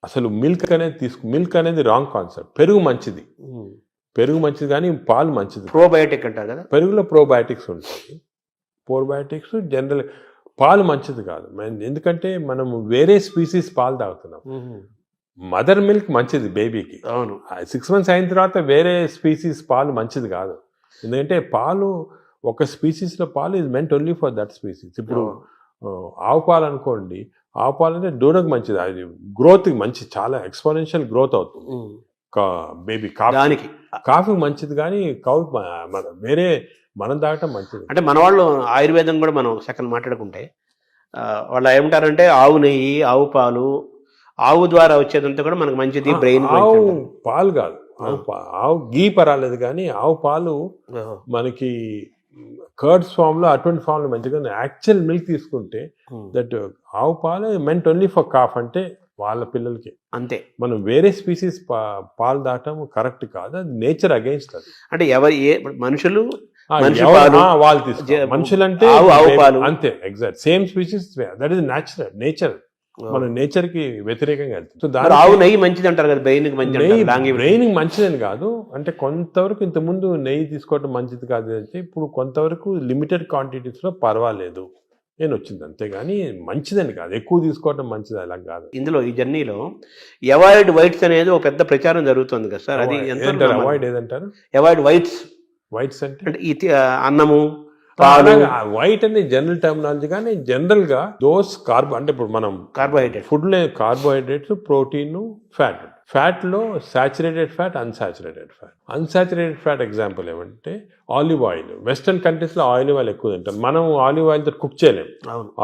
అసలు మిల్క్ అనేది wrong concept. పెరుగు మంచిది, పెరుగు మంచిది కానీ పాలు మంచిది. ప్రోబయోటిక్ అంటారు కదా, పెరుగులో ప్రోబయోటిక్స్ ఉంటాయి. ప్రోబయోటిక్స్ జనరల్ పాలు మంచిది కాదు. ఎందుకంటే మనం వేరే స్పీసీస్ పాలు తాగుతున్నాం. మదర్ మిల్క్ మంచిది బేబీకి. అవును, 6 months అయిన తర్వాత వేరే స్పీసీస్ పాలు మంచిది కాదు. ఎందుకంటే పాలు ఒక స్పీసీస్లో పాలు is meant only for that species. ఇప్పుడు ఆవు పాలు అనుకోండి, ఆవు పాలు అంటే దూడకు మంచిది, అది గ్రోత్కి మంచి, చాలా ఎక్స్పోనెన్షియల్ గ్రోత్ అవుతుంది బేబీ. కాఫీ మంచిది కానీ వేరే మనం తాగటం మంచిది. అంటే మన వాళ్ళు ఆయుర్వేదం కూడా మనం సెకండ్ మాట్లాడుకుంటే వాళ్ళు ఏమంటారంటే ఆవు నెయ్యి, ఆవు పాలు, ఆవు ద్వారా వచ్చేదంతా కూడా మనకు మంచిది బ్రెయిన్. ఆవు పాలు కాదు, ఆవు గీ పర్వాలేదు కానీ ఆవు పాలు మనకి కర్డ్స్ ఫామ్ లో అటువంటి ఫామ్ లో మంచిగా. యాక్చువల్ మిల్క్ తీసుకుంటే దట్ ఆవు పాలు మెంట్ ఓన్లీ ఫర్ కాఫ్, అంటే వాళ్ళ పిల్లలకి అంతే. మనం వేరే స్పీసీస్ పాలు దాటం కరెక్ట్ కాదు, అది నేచర్ అగైన్స్ట్. అది అంటే మనుషులు వాళ్ళు తీసుకోవాలి, మనుషులంటే అంతే exact same species, that is nature. మన నేచర్ కి వ్యతిరేకంగా వెళ్తుంది. ఆవు నెయ్యి మంచిది అంటారు కదా, బ్రెయిన్ మంచిదని కాదు, అంటే కొంతవరకు ఇంతకుముందు నెయ్యి తీసుకోవడం మంచిది కాదు అంటే ఇప్పుడు కొంతవరకు లిమిటెడ్ క్వాంటిటీస్ లో పర్వాలేదు నేను వచ్చింది, అంతేగాని మంచిదని కాదు, ఎక్కువ తీసుకోవడం మంచిది అలా కాదు. ఇందులో ఈ జర్నీలో అవాయిడ్ వైట్స్ అనేది ఒక పెద్ద ప్రచారం జరుగుతుంది కదా సార్, అది అవాయిడ్ ఏదంటారు? అవాయిడ్ వైట్స్ అంటే అన్నము, వైట్ అనేది జనరల్ టర్మినాలజీ, కానీ జనరల్ గా దోస్ అంటే ఇప్పుడు మనం ఫుడ్ లో కార్బోహైడ్రేట్స్, ప్రోటీన్, ఫ్యాట్ లో saturated fat, unsaturated fat example ఏమంటే ఆలివ్ ఆయిల్. వెస్టర్న్ కంట్రీస్ లో ఆలివ్ ఆయిల్ ఎక్కువ తింటాం, మనం ఆలివ్ ఆయిల్ తో కుక్ చేయలేము.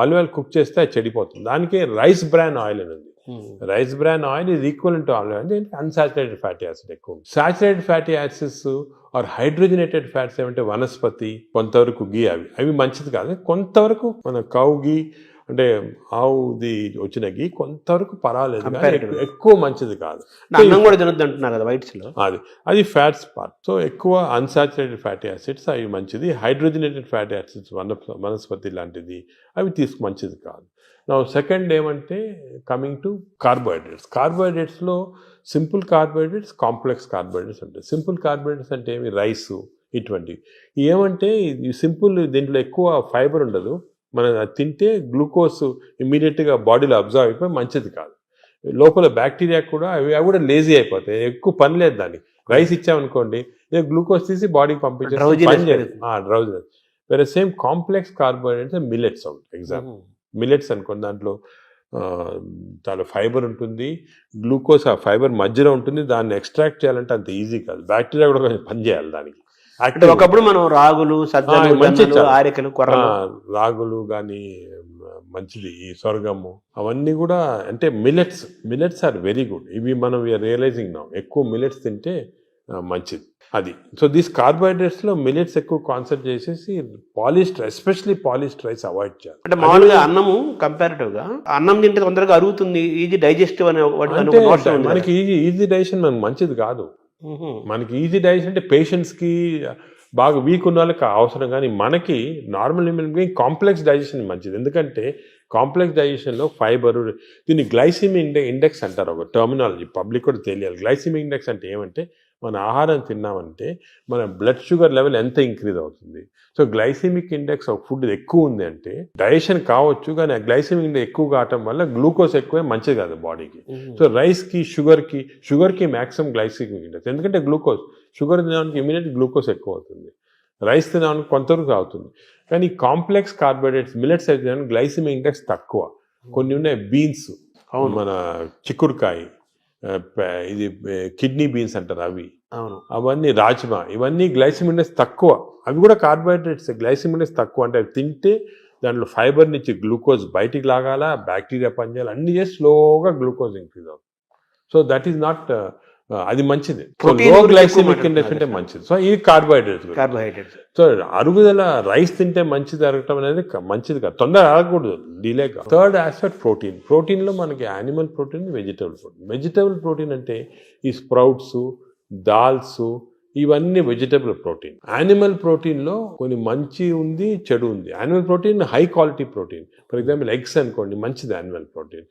ఆలివ్ ఆయిల్ కుక్ చేస్తే అది చెడిపోతుంది. దానికి రైస్ బ్రాన్ ఆయిల్ అనేది, rice bran oil is equal to olive oil. దీనికి అన్సాచురేటెడ్ ఫ్యాటీ యాసిడ్ ఎక్కువ. Saturated fatty acids or hydrogenated fats ఏమంటే వనస్పతి, కొంతవరకు గీ, అవి మంచిది కాదు. కొంతవరకు మన కౌ గీ అంటే ఆవుది వచ్చిన గీ కొంతవరకు పర్వాలేదు, ఎక్కువ మంచిది కాదు. అది ఫ్యాట్స్ పార్ట్. సో ఎక్కువ అన్సాచురేటెడ్ ఫ్యాటీ యాసిడ్స్ అవి మంచిది. హైడ్రోజనేటెడ్ ఫ్యాటీ యాసిడ్స్ వనస్పతి లాంటిది అవి మంచిది కాదు. నా సెకండ్ ఏమంటే కమింగ్ టు కార్బోహైడ్రేట్స్లో సింపుల్ కార్బోహైడ్రేట్స్, కాంప్లెక్స్ కార్బోహైడ్రేట్స్ ఉంటాయి. సింపుల్ కార్బోహైడ్రేట్స్ అంటే ఏమి, రైసు ఇటువంటివి. ఏమంటే ఈ సింపుల్ దీంట్లో ఎక్కువ ఫైబర్ ఉండదు, మనం తింటే గ్లూకోజ్ ఇమ్మీడియట్గా బాడీలో అబ్జర్వ్ అయిపోయి మంచిది కాదు. లోపల బ్యాక్టీరియా కూడా అవి కూడా లేజీ అయిపోతాయి, ఎక్కువ పని లేదు దానికి. రైస్ ఇచ్చామనుకోండి, గ్లూకోజ్ తీసి బాడీకి పంపించేది. వేరే సేమ్ కాంప్లెక్స్ కార్బోహైడ్రేట్స్ మిల్లెట్స్ ఉంటాయి. ఎగ్జాంపుల్ మిల్లెట్స్ అనుకోండి, దాంట్లో చాలా ఫైబర్ ఉంటుంది, గ్లూకోజ్ ఆ ఫైబర్ మధ్యలో ఉంటుంది. దాన్ని ఎక్స్ట్రాక్ట్ చేయాలంటే అంత ఈజీ కాదు, బ్యాక్టీరియా కూడా కొంచెం పనిచేయాలి దానికి. ఒకప్పుడు మనం రాగులు, ఆరికలు, రాగులు కానీ మంచిది, ఈ సొరగము అవన్నీ కూడా అంటే మిల్లెట్స్ ఆర్ వెరీ గుడ్. ఇవి మనం రియలైజింగ్ నా ఎక్కువ మిల్లెట్స్ తింటే మంచిది అది. సో దీస్ కార్బోహైడ్రేట్స్ లో మిల్లెట్స్ ఎక్కువ కాన్సన్ట్రేట్ చేసేసి ఎస్పెషల్లీ పాలిష్డ్ రైస్ అవాయిడ్ చేయాలి. అంటే మామూలుగా అన్నము కంపారిటివ్ గా అన్నం తింటే తొందరగా అరుగుతుంది, ఈజీ డైజెస్టివ్ అనే మనకి ఈజీ డైజెషన్ మనకు మంచిది కాదు. మనకి ఈజీ డైజెషన్ అంటే పేషెంట్స్ కి, బాగా వీక్ ఉన్న వాళ్ళకి అవసరం, కానీ మనకి normal human being complex digestion మంచిది. ఎందుకంటే కాంప్లెక్స్ డైజెషన్లో ఫైబర్, దీన్ని గ్లైసిమిక్ ఇండెక్స్ అంటారు, ఒక టర్మినాలజీ పబ్లిక్ కూడా తెలియాలి. గ్లైసిమిక్ ఇండెక్స్ అంటే ఏమంటే మన ఆహారం తిన్నామంటే మన బ్లడ్ షుగర్ లెవెల్ ఎంత ఇంక్రీజ్ అవుతుంది. So glycemic index of food ఎక్కువ ఉంది అంటే డైజెషన్ కావచ్చు, కానీ ఆ గ్లైసిమిక్ ఇండెక్స్ ఎక్కువ కావటం వల్ల గ్లూకోజ్ ఎక్కువే మంచిది కాదు బాడీకి. సో రైస్కి, షుగర్కి మ్యాక్సిమం గ్లైసిమిక్ ఇండెక్స్, ఎందుకంటే షుగర్ తినడానికి ఇమీడియట్ గ్లూకోజ్ ఎక్కువ అవుతుంది, రైస్ తినడానికి కొంతవరకు అవుతుంది. కానీ కాంప్లెక్స్ కార్బోహైడ్రేట్స్ మిల్లెట్స్ అయితే గ్లైసిమిక్ ఇండెక్స్ తక్కువ. కొన్ని ఉన్నాయి బీన్స్, మన చిక్కుడుకాయ, ఇది కిడ్నీ బీన్స్ అంటారు అవి, అవన్నీ రాజ్మా, ఇవన్నీ గ్లైసిమిక్ ఇండెక్స్ తక్కువ. అవి కూడా కార్బోహైడ్రేట్స్, గ్లైసిమిక్ ఇండెక్స్ తక్కువ. అంటే అవి తింటే దాంట్లో ఫైబర్ నుంచి గ్లూకోజ్ బయటికి లాగాల, బ్యాక్టీరియా పనిచేయాలి, అన్ని చేసి స్లోగా గ్లూకోజ్ ఇంక్రీజ్ అవుతుంది. సో దట్ ఈస్ నాట్, అది మంచిది. లో గ్లైసిమిక్ ఇండెక్స్ అంటే మంచిది. సో ఇది కార్బోహైడ్రేట్స్. సో అరుగుదల రైస్ తింటే మంచిది అరగటం అనేది మంచిది కాదు, తొందర అరగకూడదు, డిలేగా. థర్డ్ ఆస్పెక్ట్ ప్రోటీన్ లో మనకి యానిమల్ ప్రోటీన్, వెజిటబుల్ ప్రోటీన్ అంటే ఈ స్ప్రౌట్స్, దాల్స్, ఇవన్నీ వెజిటబుల్ ప్రోటీన్. యానిమల్ ప్రోటీన్లో కొన్ని మంచి ఉంది, చెడు ఉంది. Animal protein high quality protein. For example eggs అనుకోండి, మంచిది యానిమల్ ప్రోటీన్.